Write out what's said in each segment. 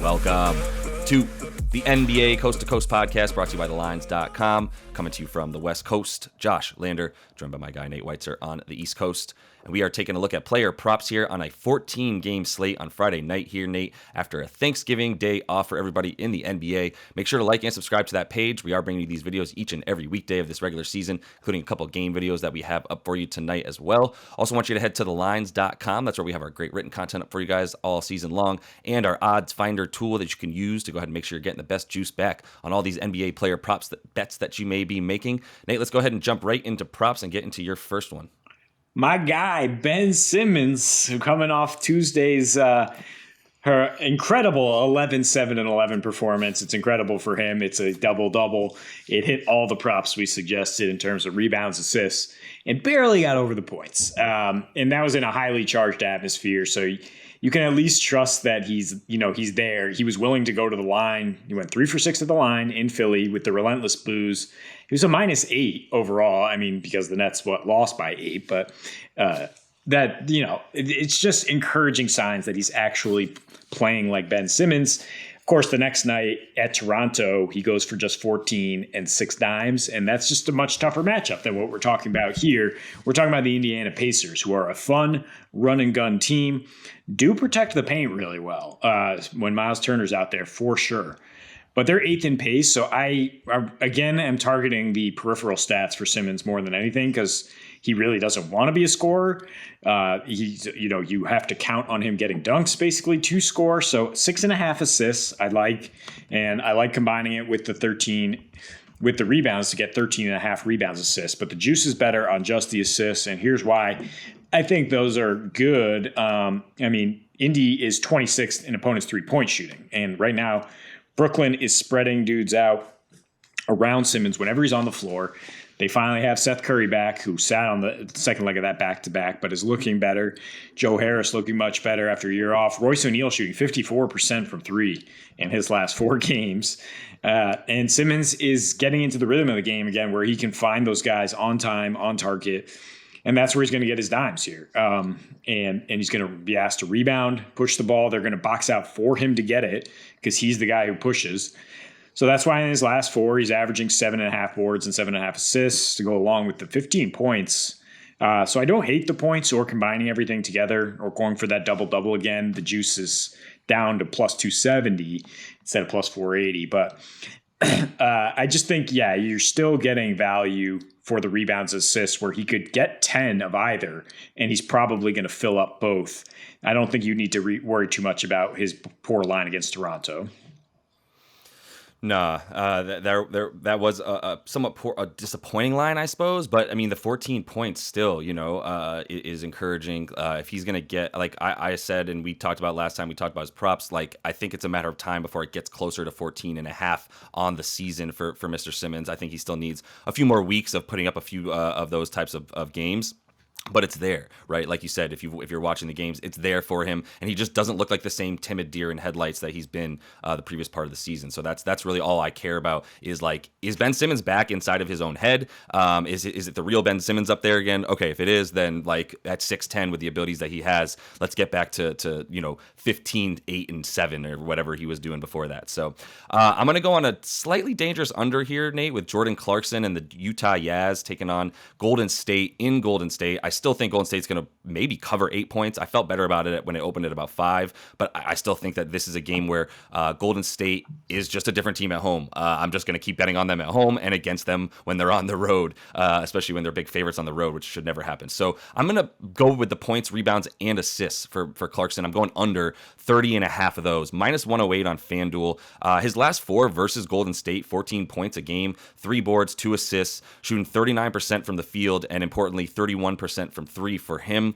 Welcome to the NBA Coast to Coast podcast brought to you by thelines.com. Coming to you from the West Coast, Josh Lander, joined by my guy Nate Weitzer on the East Coast. And we are taking a look at player props here on a 14-game slate on Friday night here, Nate, after a Thanksgiving day off for everybody in the NBA. Make sure to like and subscribe to that page. We are bringing you these videos each and every weekday of this regular season, including a couple game videos that we have up for you tonight as well. Also want you to head to thelines.com. That's where we have our great written content up for you guys all season long, and our odds finder tool that you can use to go ahead and make sure you're getting the best juice back on all these NBA player props bets that you may be making. Nate, let's go ahead and jump right into props and get into your first one. My guy, Ben Simmons, who coming off Tuesday's her incredible 11-7-11 performance. It's incredible for him. It's a double-double. It hit all the props we suggested in terms of rebounds, assists, and barely got over the points. And that was in a highly charged atmosphere. So you can at least trust that he's there. He was willing to go to the line. He went 3 for 6 at the line in Philly with the relentless booze. He was a -8 overall. I mean, because the Nets lost by 8, but it's just encouraging signs that he's actually playing like Ben Simmons. Of course, the next night at Toronto, he goes for just 14 and 6 dimes, and that's just a much tougher matchup than what we're talking about here. We're talking about the Indiana Pacers, who are a fun run-and-gun team, do protect the paint really well when Miles Turner's out there, for sure. But they're 8th in pace, so I again am targeting the peripheral stats for Simmons more than anything because he really doesn't want to be a scorer. You have to count on him getting dunks basically to score. So 6.5 assists I like, and I like combining it with the 13 with the rebounds to get 13.5 rebounds assists. But the juice is better on just the assists, and here's why. I think those are good. Indy is 26th in opponents' three-point shooting, and right now Brooklyn is spreading dudes out around Simmons whenever he's on the floor. They finally have Seth Curry back, who sat on the second leg of that back-to-back, but is looking better. Joe Harris looking much better after a year off. Royce O'Neal shooting 54% from 3 in his last 4 games. And Simmons is getting into the rhythm of the game again, where he can find those guys on time, on target. And that's where he's going to get his dimes here. And he's going to be asked to rebound, push the ball. They're going to box out for him to get it because he's the guy who pushes. So that's why in his last 4, he's averaging 7.5 boards and 7.5 assists to go along with the 15 points. So I don't hate the points or combining everything together or going for that double-double again. The juice is down to plus 270 instead of plus 480. But I just think, you're still getting value for the rebounds assists where he could get 10 of either, and he's probably going to fill up both. I don't think you need to worry too much about his poor line against Toronto. Nah, that was a somewhat disappointing line, I suppose. But I mean, the 14 points still, is encouraging. If he's gonna get, like I said, and we talked about last time, we talked about his props. Like, I think it's a matter of time before it gets closer to 14.5 on the season for Mr. Simmons. I think he still needs a few more weeks of putting up a few of those types of games. But it's there, right? Like you said, if you're watching the games, it's there for him, and he just doesn't look like the same timid deer in headlights that he's been the previous part of the season. So that's really all I care about is Ben Simmons back inside of his own head? Is it the real Ben Simmons up there again? Okay, if it is, then at 6'10" with the abilities that he has, let's get back to 15, 8, and 7 or whatever he was doing before that. So I'm gonna go on a slightly dangerous under here, Nate, with Jordan Clarkson and the Utah Jazz taking on Golden State in Golden State. I still think Golden State's going to maybe cover 8 points. I felt better about it when it opened at about 5, but I still think that this is a game where Golden State is just a different team at home. I'm just going to keep betting on them at home and against them when they're on the road, especially when they're big favorites on the road, which should never happen. So I'm going to go with the points, rebounds, and assists for Clarkson. I'm going under 30.5 of those, -108 on FanDuel. His last 4 versus Golden State, 14 points a game, 3 boards, 2 assists, shooting 39% from the field, and importantly, 31% from 3 for him.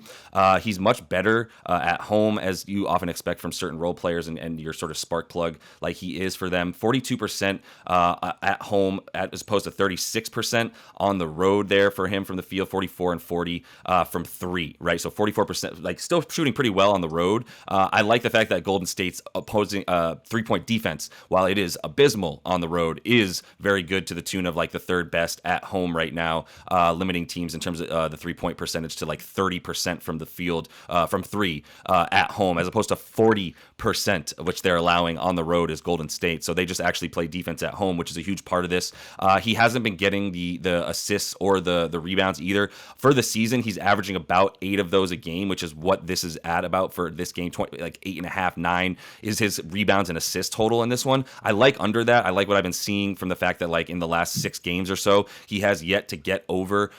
He's much better at home, as you often expect from certain role players and your sort of spark plug like he is for them. 42% at home as opposed to 36% on the road there for him from the field, 44 and 40 from 3, right? So 44%, like still shooting pretty well on the road. I like the fact that Golden State's opposing three-point defense, while it is abysmal on the road, is very good to the tune of like the 3rd best at home right now, limiting teams in terms of the 3-point percentage percentage to like 30% from the field, from three at home, as opposed to 40%, which they're allowing on the road as Golden State. So they just actually play defense at home, which is a huge part of this. He hasn't been getting the assists or the rebounds either. For the season, he's averaging about 8 of those a game, which is what this is at about for this game. 20, like 8.5, 9 is his rebounds and assist total in this one. I like under that. I like what I've been seeing from the fact that like in the last 6 games or so, he has yet to get over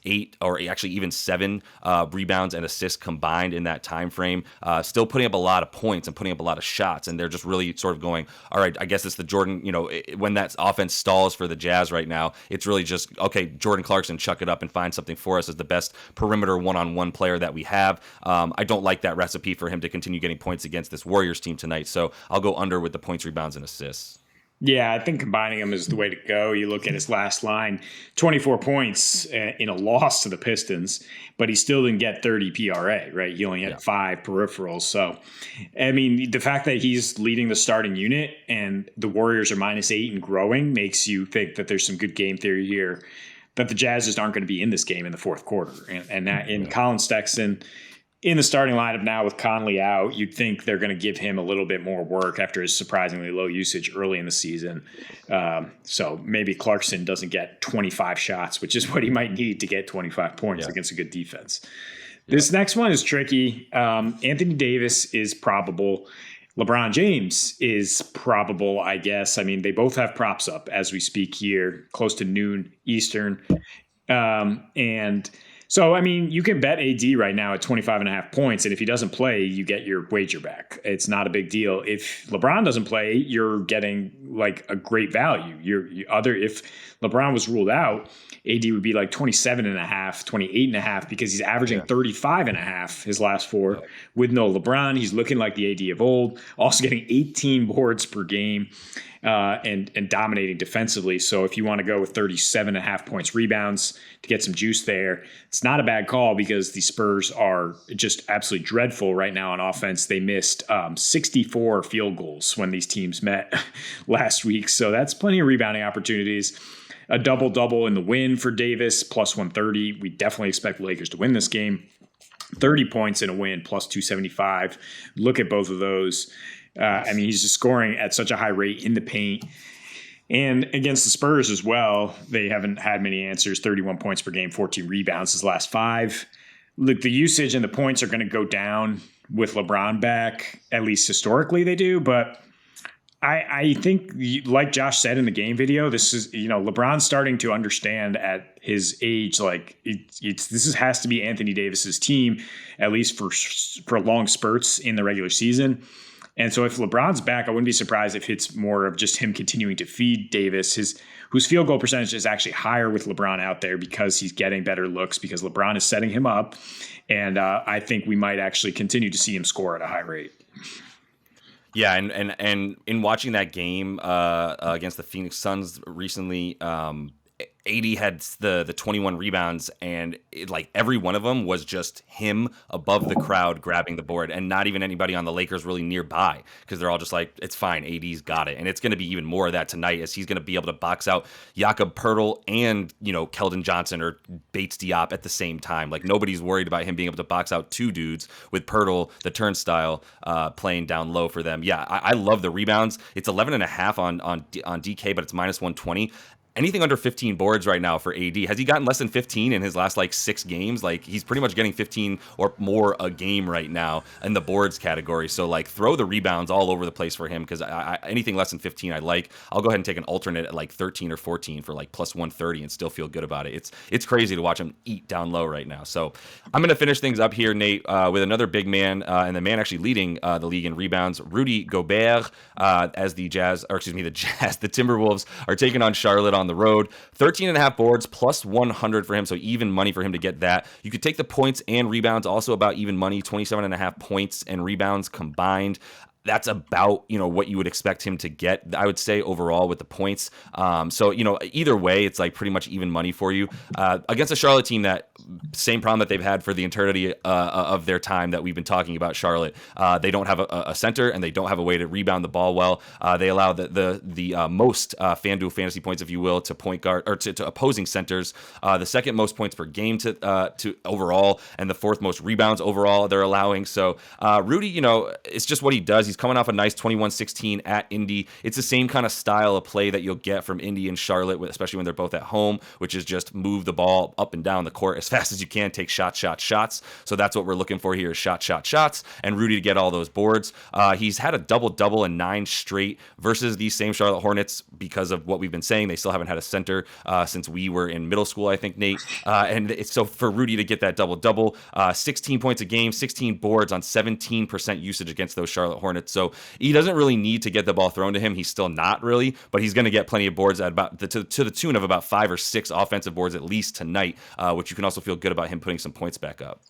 8 or actually even 7 rebounds and assists combined in that time frame. Still putting up a lot of points and putting up a lot of shots, and they're just really sort of going, all right, I guess it's the Jordan, when that offense stalls for the Jazz right now, it's really just, okay, Jordan Clarkson, chuck it up and find something for us as the best perimeter one-on-one player that we have. I don't like that recipe for him to continue getting points against this Warriors team tonight, so I'll go under with the points, rebounds, and assists. Yeah, I think combining them is the way to go. You look at his last line, 24 points in a loss to the Pistons, but he still didn't get 30 PRA, right? He only had 5 peripherals. So, I mean, the fact that he's leading the starting unit and the Warriors are -8 and growing makes you think that there's some good game theory here, that the Jazz just aren't going to be in this game in the fourth quarter. And that in Colin Sexton in the starting lineup now with Conley out, you'd think they're going to give him a little bit more work after his surprisingly low usage early in the season. So maybe Clarkson doesn't get 25 shots, which is what he might need to get 25 points against a good defense. This next one is tricky. Anthony Davis is probable. LeBron James is probable, I guess. I mean, they both have props up as we speak here, close to noon Eastern. So, I mean, you can bet AD right now at 25.5 points, and if he doesn't play, you get your wager back. It's not a big deal. If LeBron doesn't play, you're getting like a great value. If LeBron was ruled out, AD would be like 27.5, 28.5 because he's averaging 35.5 his last 4 with no LeBron. He's looking like the AD of old, also getting 18 boards per game. And dominating defensively. So if you want to go with 37.5 points rebounds to get some juice there, it's not a bad call because the Spurs are just absolutely dreadful right now on offense. They missed 64 field goals when these teams met last week. So that's plenty of rebounding opportunities. A double-double in the win for Davis, plus 130. We definitely expect the Lakers to win this game. 30 points in a win, plus 275. Look at both of those. I mean, he's just scoring at such a high rate in the paint. And against the Spurs as well, they haven't had many answers. 31 points per game, 14 rebounds his last 5. Look, the usage and the points are going to go down with LeBron back. At least historically they do. But I think, like Josh said in the game video, this is, LeBron's starting to understand at his age, like this has to be Anthony Davis's team, at least for long spurts in the regular season. And so if LeBron's back, I wouldn't be surprised if it's more of just him continuing to feed Davis, whose field goal percentage is actually higher with LeBron out there because he's getting better looks because LeBron is setting him up. And I think we might actually continue to see him score at a high rate. Yeah, and in watching that game against the Phoenix Suns recently, AD had the 21 rebounds, and every one of them was just him above the crowd grabbing the board, and not even anybody on the Lakers really nearby because they're all just like, it's fine, AD's got it. And it's going to be even more of that tonight as he's going to be able to box out Jakob Poeltl and Keldon Johnson or Bates Diop at the same time. Like, nobody's worried about him being able to box out 2 dudes with Poeltl, the turnstile, playing down low for them. Yeah, I love the rebounds. It's 11.5 on DK, but it's minus 120. Anything under 15 boards right now for AD. Has he gotten less than 15 in his last 6 games? He's pretty much getting 15 or more a game right now in the boards category. So throw the rebounds all over the place for him because anything less than 15 I like. I'll go ahead and take an alternate at 13 or 14 for plus 130 and still feel good about it. It's crazy to watch him eat down low right now. So I'm going to finish things up here, Nate, with another big man and the man actually leading the league in rebounds, Rudy Gobert, as the Timberwolves are taking on Charlotte on the road. 13.5 boards, plus 100 for him, so even money for him to get that. You could take the points and rebounds, also about even money, 27.5 points and rebounds combined. That's about, what you would expect him to get, I would say, overall with the points. So, either way, it's pretty much even money for you. Against a Charlotte team that same problem that they've had for the entirety of their time that we've been talking about Charlotte. They don't have a center, and they don't have a way to rebound the ball well. They allow the most FanDuel fantasy points, if you will, to point guard or to opposing centers. The second most points per game to overall, and the fourth most rebounds overall they're allowing. So Rudy, it's just what he does. He's coming off a nice 21-16 at Indy. It's the same kind of style of play that you'll get from Indy and Charlotte, especially when they're both at home, which is just move the ball up and down the court as fast as you can, take shots. So that's what we're looking for here is shots, and Rudy to get all those boards. He's had a double-double in 9 straight versus these same Charlotte Hornets because of what we've been saying. They still haven't had a center since we were in middle school, I think, Nate. And so for Rudy to get that double-double, 16 points a game, 16 boards on 17% usage against those Charlotte Hornets. So he doesn't really need to get the ball thrown to him. He's still not really, but he's going to get plenty of boards at about to the tune of about 5 or 6 offensive boards at least tonight, which you can also feel good about him putting some points back up.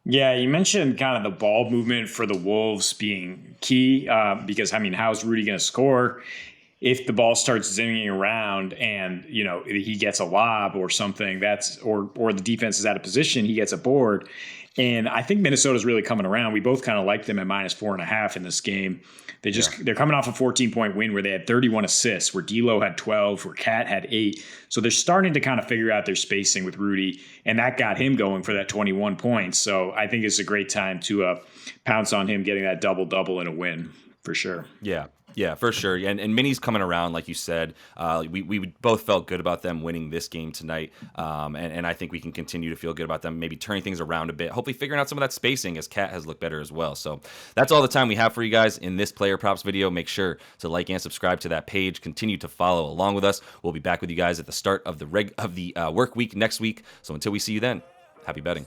Yeah, you mentioned kind of the ball movement for the Wolves being key because, how's Rudy going to score if the ball starts zinging around and, he gets a lob or something or the defense is out of position, he gets a board. And I think Minnesota's really coming around. We both kind of like them at -4.5 in this game. They're coming off a 14-point win where they had 31 assists, where D'Lo had 12, where Cat had 8. So they're starting to kind of figure out their spacing with Rudy, and that got him going for that 21 points. So I think it's a great time to pounce on him getting that double-double and a win for sure. Yeah, for sure. And Minnie's coming around, like you said. We both felt good about them winning this game tonight. And I think we can continue to feel good about them, maybe turning things around a bit, hopefully figuring out some of that spacing as Cat has looked better as well. So that's all the time we have for you guys in this player props video. Make sure to like and subscribe to that page. Continue to follow along with us. We'll be back with you guys at the start of the work week next week. So until we see you then, happy betting.